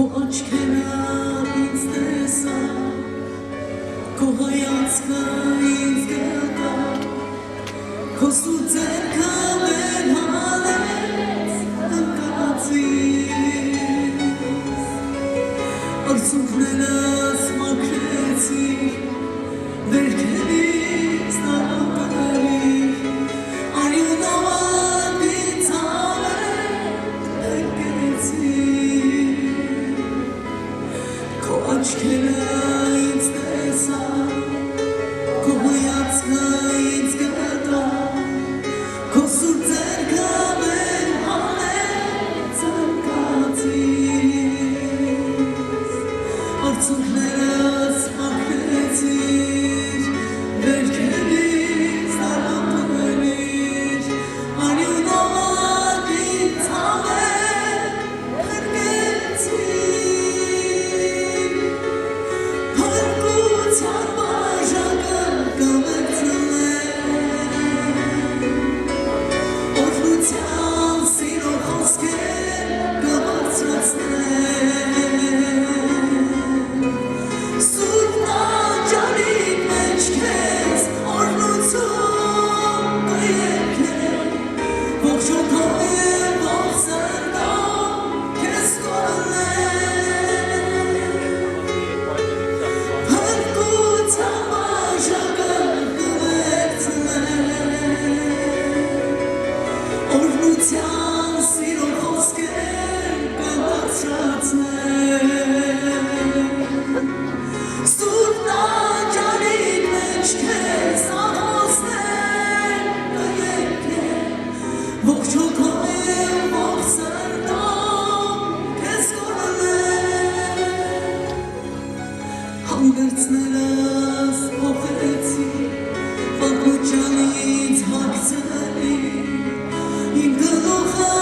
Քո աչքերը ինձ տեսա, քո հայացքը ինձ գտա, քո սուտ ձեռքը մեր հանեց ընկածից, արցունքներս մաքրեցիր, վերքերից տարապների, արյունով ինձ հավերք ընկեցիր, քո աչքերը ինձ տեսա, քո հայացքը ինձ գտա, քո սուրբ ձեռքը մեր հանեց ընկածից, արցունքներս մաքրեցիր, վերքերից տարապներիր, արյունով ինձ հավերք ընկեցիր, փրկության բաժակը կմեկցնեմ, օրհնության սիրո խոսքեր կբարձրացնեմ, սուրբ տաճարի մեջ քեզ օրհնություն կերքեմ, ողջ օդով և ողջ սրտով քեզ կորնեմ, փրկության բաժակը կմեկցնեմ, օրհնության սիրո խոսքեր կբարձրացնեմ, սուրբ տաճարի մեջ քեզ աղոթներ կերքեմ, ողջ հոգով և ողջ սրտով քեզ կորնեմ, հանդերձներս փոխեցի, պատմությանից հագցրի, իմ գլուխը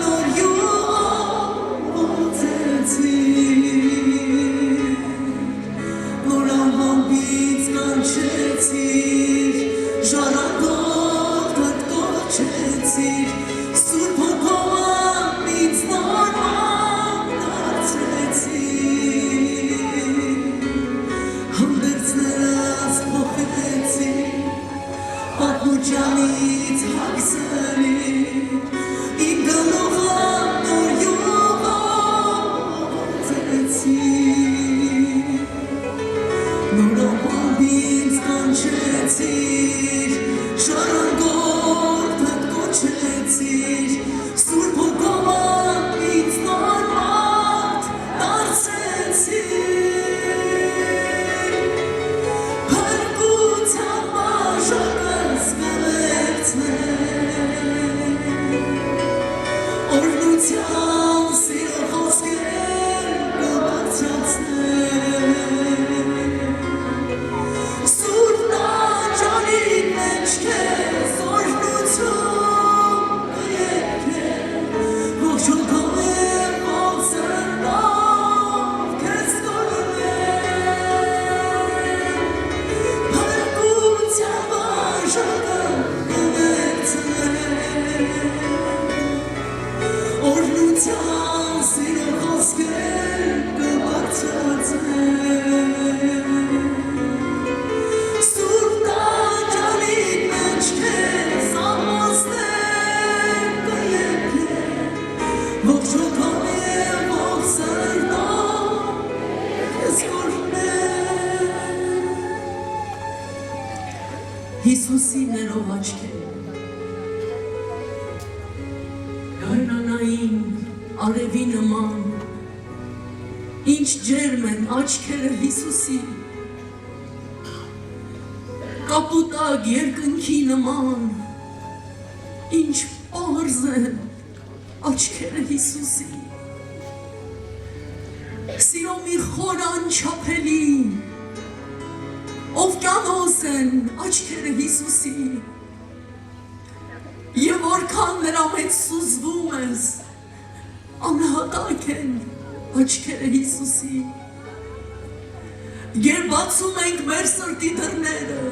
նոր յուղով ողջեցի, նոր անվամբից կանչեցիր, ժառանգող կոչեցիր, սուրբ հոգով ինձ նոր ման դարձրեցիր, հանդերձներս փոխեցի, պատմությանից հագցրի, իմ գլուխը նոր յուղով ողջեցի, նոր անվամբից կանչեցիր, ժառանգող կոչեցիր, սուրբ հոգով ինձ նոր մարդ դարձրեցիր, փրկության բաժակս կմեկցնեմ, օրհնության սիրո խոսքեր կբարձրացնեմ, սուրբ տաճարի մեջ քեզ օրհնություն կերքեմ, ողջ հոգով և ողջ սրտով քեզ կորնեմ, փրկության բաժակը կմեկցնեմ, օրհնության սիրո խոսքեր կբարձրացնեմ, սուրբ տաճարի մեջ քեզ աղոթներ կերքեմ, ողջ հոգով և ողջ սրտով քեզ կորնեմ, Հիսուսի ներող աչքեր, գայրանային արևի նման, ինչ ջերմ են աչքերը Հիսուսի, կապուտակ երկնքի նման, ինչ պարզ են աչքերը Հիսուսի, սիրո մի խոր անչափելի, օվկիանոս են աչքերը Հիսուսի, և որքան նրա մեջ սուզվում ես, անհատակ են աչքերը Հիսուսի, երբ բացում ենք մեր սրտի դռները,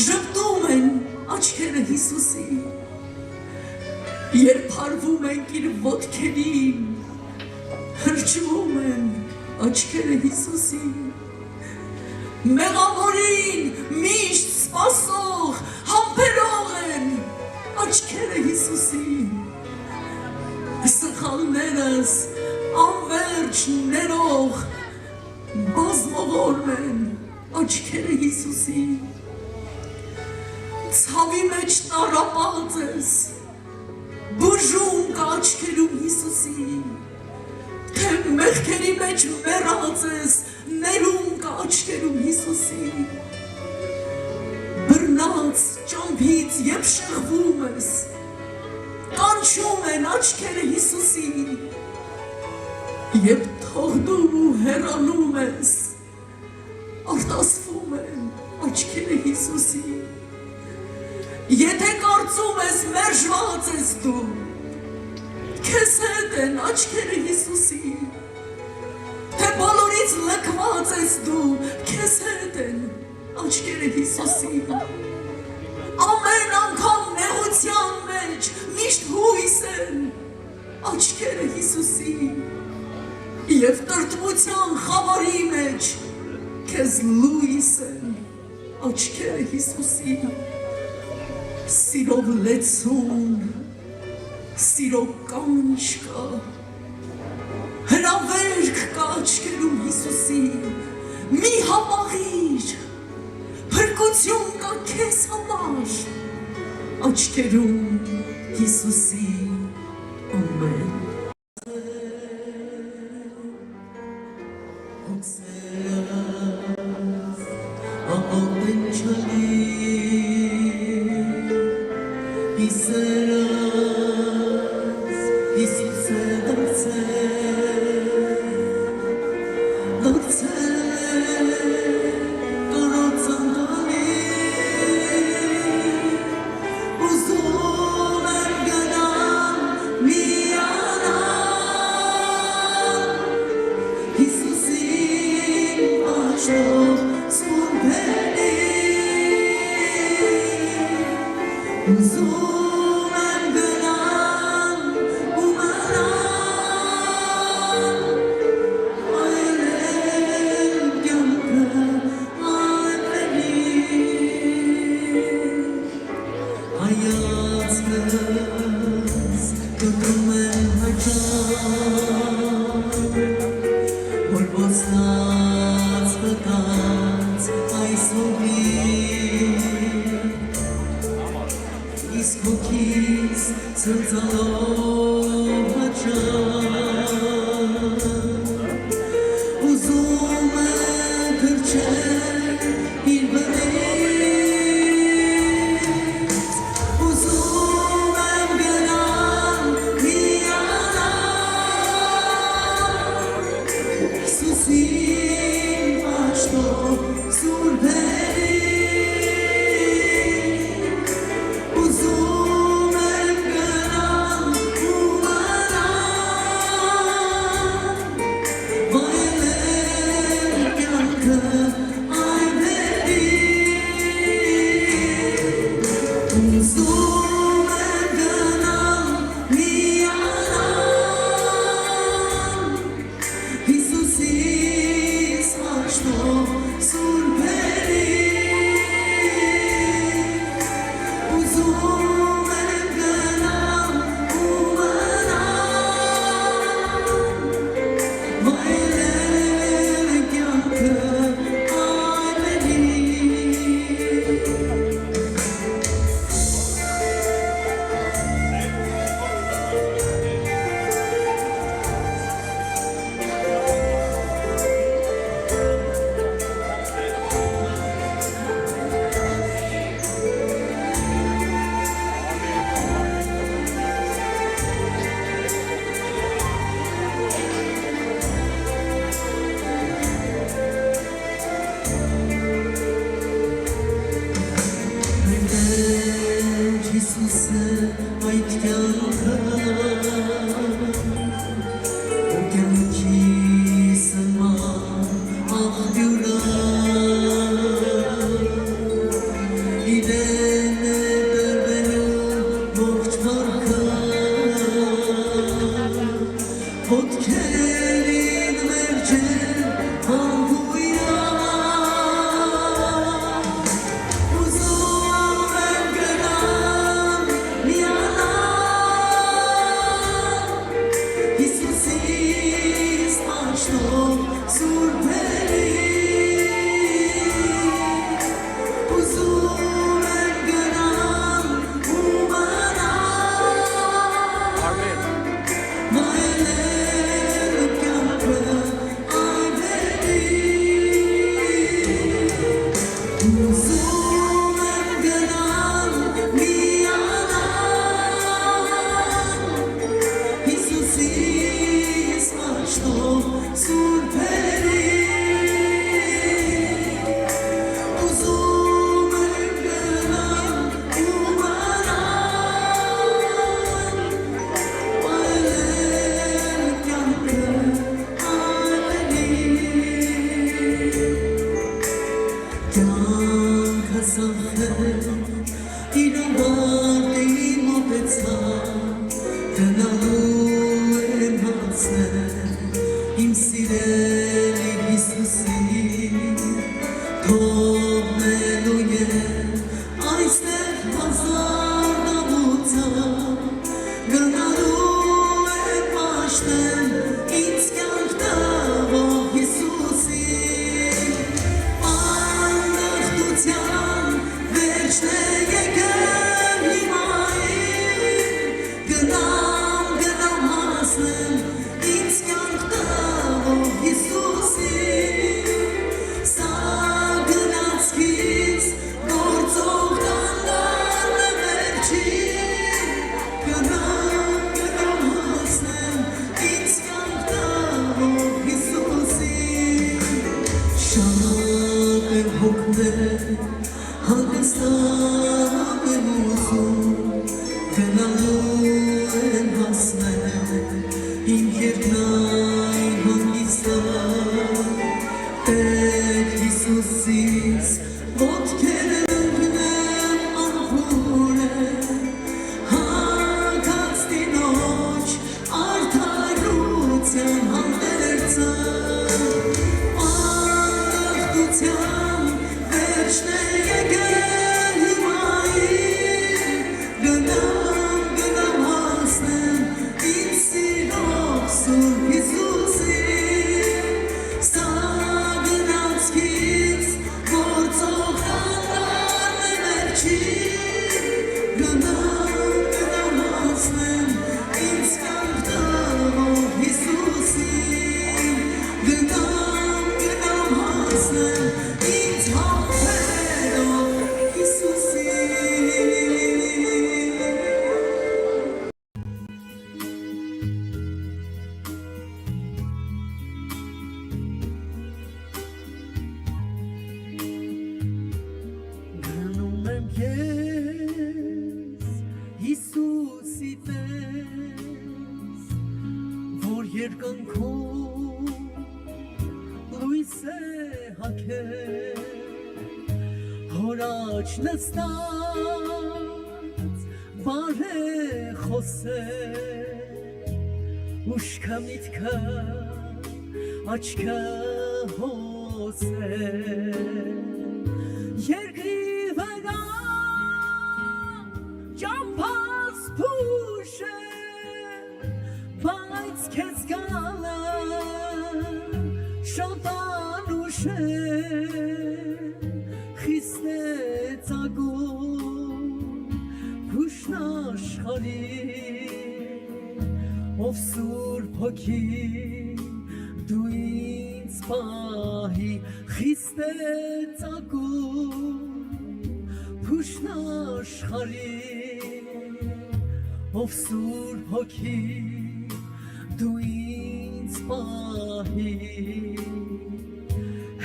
ժպտում են աչքերը Հիսուսի, երբ հարվում ենք իր ոտքերին, Հրճվում են աչքերը Հիսուսի, մեղավորին միշտ սպասող, համբերող են աչքերը Հիսուսի, սխալներս անվերջ ներող, բազմողորմ են աչքերը Հիսուսի, ցավի մեջ տառապած ես, բուժում կա աչքերում Հիսուսի, թե մեղքերի մեջ մեռած ես, ներում կա աչքերում Հիսուսի, բռնած ճամփից երբ շեղվում ես, կանչում են աչքերը Հիսուսի, երբ թողնում ու հեռանում ես, արտասվում են աչքերը Հիսուսի, եթե կարծում ես մերժված ես դու, քեզ հետ են աչքերը Հիսուսի, թե բոլորից լքված ես դու, քեզ հետ են աչքերը Հիսուսի, ամեն անգամ նեղության մեջ միշտ հույս են աչքերը Հիսուսի, և տրտմության խավարի մեջ քեզ լույս են աչքերը Հիսուսի, սիրով լեցուն, սիրով կանչ կա, հրավերք կա աչքերում Հիսուսի, մի համաղիր, փրկություն կա քեզ համար, աչքերում Հիսուսի, ամեն։ ծախել իրավարդի մոտեցա գնալու եմ հասնել իմ սիրելի Հիսուսին թողնելու եմ այստեղ հազարդավուցա գնալու եմ պաշտել ինձ կյանք տվող Հիսուսին աննախտության վերջն է եկել հիմա գնամ հասնեմ ինձ կյանք տվող Հիսուսին սա գնացքից գործող դանդաղն է վերջին գնամ հասնեմ ինձ կյանք տվող Հիսուսին շատ եմ հոգնել հանգստանալ եմ ուզում գնալու եմ հասնել իմ երկնային հանգստան Տեր Հիսուսից ոտքեր ընկնեմ անփուր հագած տիրոջ արդարության հանդերձան աննախտության վերջն է եկել հիմա գնամ հասնեմ ինձ սիրող Սուրբ Հիսուսին սա գնացքից գործող դանդաղն է վերջին գնամ հասնեմ ինձ կյանք տվող Հիսուսին գնամ հասնեմ ինձ համբերող Հիսուսին Գնում եմ ես Հիսուսի պես որ երկնքում լույս է հագել հոր աջ նստած բարեխոսել ուշքը միտքը աչքը հոսել երկրի վրա ճամփաս փուշ է բայց քեզ գալը շատ անուշ է խիստ է ծագում փուշն աշխարհի ով Սուրբ Հոգի դու ինձ պահի խիստ է ծագում փուշն աշխարհի ով Սուրբ Հոգի դու ինձ պահի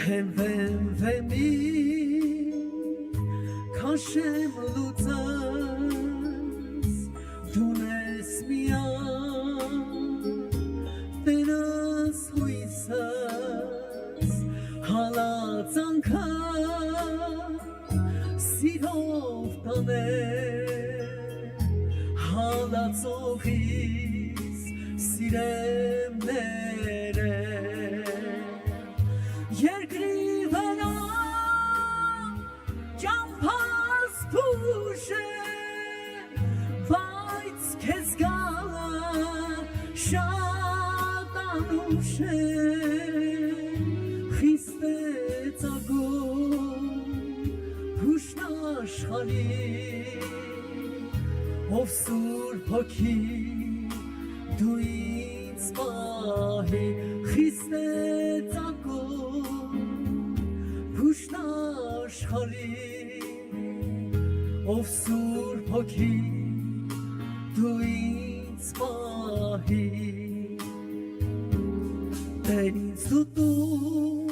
հենվեմ վեմի քաշեմ լուծած դունես միան տերս հույսս հալածանքա սիրով տանել հալածողիս սիրեմ ներել երկրի վրա ճամփաս փուշ է բայց քեզ գալը շատ անուշ է խիստ է ծագում փուշն աշխարհի ով Սուրբ Հոգի դու ինձ պահի խիստ է ծագում փուշն աշխարհի ով Սուրբ Հոգի դու ինձ պահի Տեր ինձ դու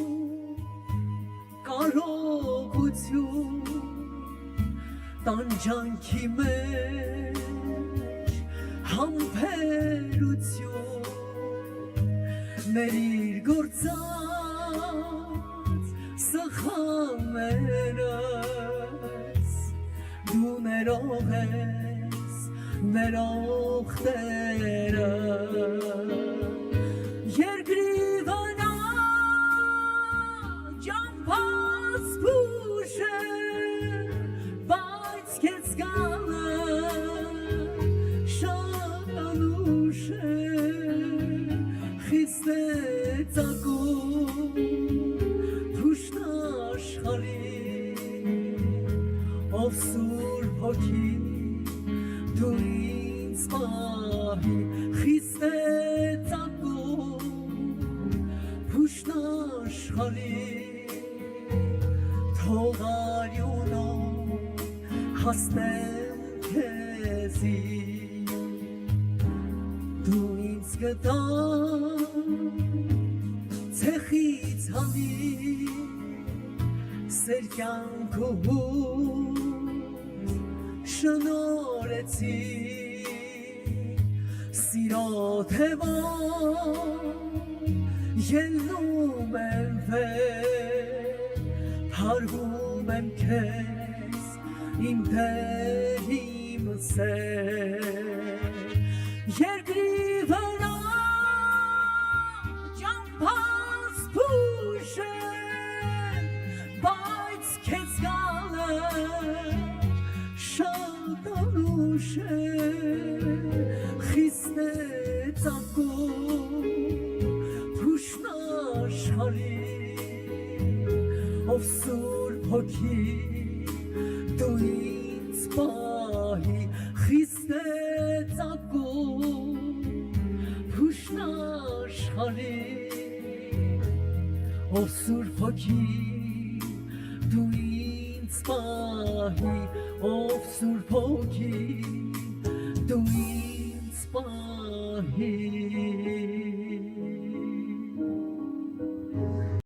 կարողություն տանջանքի մեջ համբերություն ներիր գործած սխալները դու ներող ես ներող Տերը երկրի վրա ճամփաս փուշ է բայց քեզ գալը շատ անուշ է խիստ է ծագում փուշտ աշխարհի ով սուրբ հոգի դու ինձ պահի խիստ է ծագում փուշտ աշխարհի թող արյունով հասնեմ քեզի դու ինձ գտար ցեխից հանդիպ սեր կյանքուհուս շնորհեցի սիրո թևով ելնում եմ վեր հարվում եմ քեզ իմ Տեր իմ սեր երկրի վրա ճամփաս փուշ է բայց քեզ գալը շատ անուշ է խիստ է ծագում փուշտ աշխարհի ով սուրբ հոգի դու ինձ պահի խիստ է ծագում փուշտ աշխարհի ով սուրբ հոգի դու ինձ պահի ով սուրբ հոգի